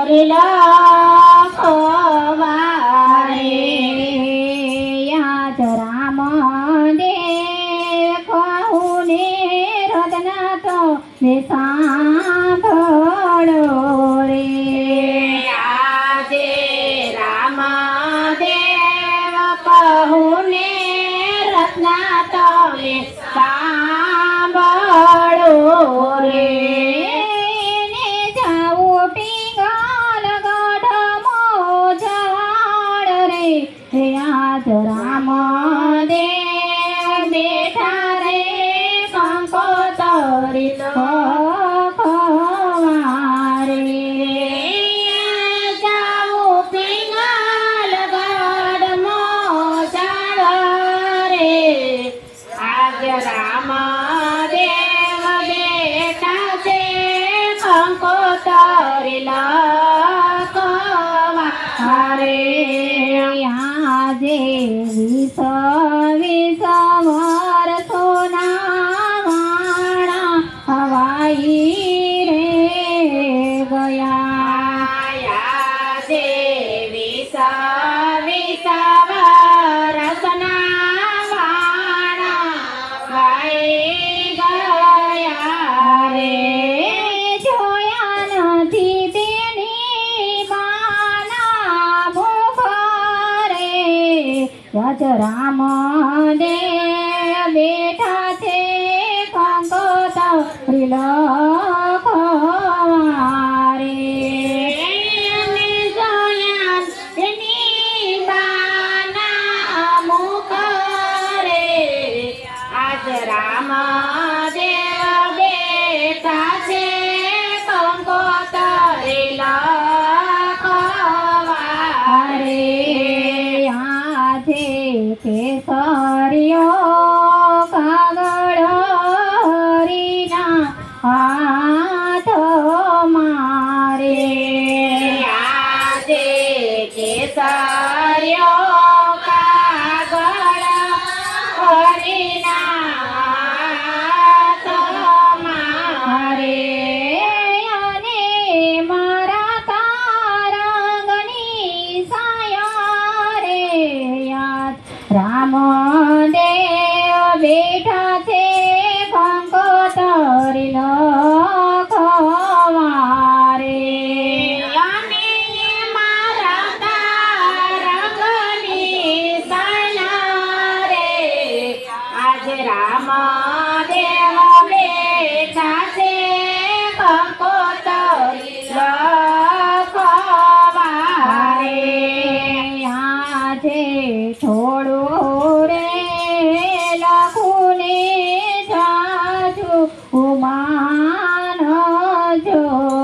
લખવારે યાદ રામ દેવ કહું ને રત્ના તો સાંભળો રે આજે રામદેવ કહું ને રત્ના તમે સાંભળો રે ને જાવું પિંગલ ગઢ મોજાડ રે યાદ રામ દેવ બેઠા રે કંકોતરી લખવારે જાઉં પિંગલ ગઢ મોજાડ રે આજ રામદેવ બેઠા છે કંકોતરી લખવારે આજે વિસ વર્ષોના વાણા હવાઈ રે ગયા દેવી સવિસવરસના વાણા વાઈ ગયા રે જોયા નથી તેની માના મુખ રે યજ રામ દેવ બેઠા છે કંકોતરી લખવારે અને જોયા એની બાના મુખ રે આજ રામદેવ બેઠા છે કંકોતરી લખવારે આજે કેસરિયો કાગળ હરીના હાથ મારે આજે કેસરિયો કાગળ હરિના મારે અને મારા તારંગની સાયા રે યાદ રામ દેવ બેઠા છે કંકોતરી લખવારે અને મારા તારંગની સાયા રે આજ રામદેવ બેઠા છે કંકોતરી લખવારે આજે થોડું રે લખું ને જાજુ ઉમાન જો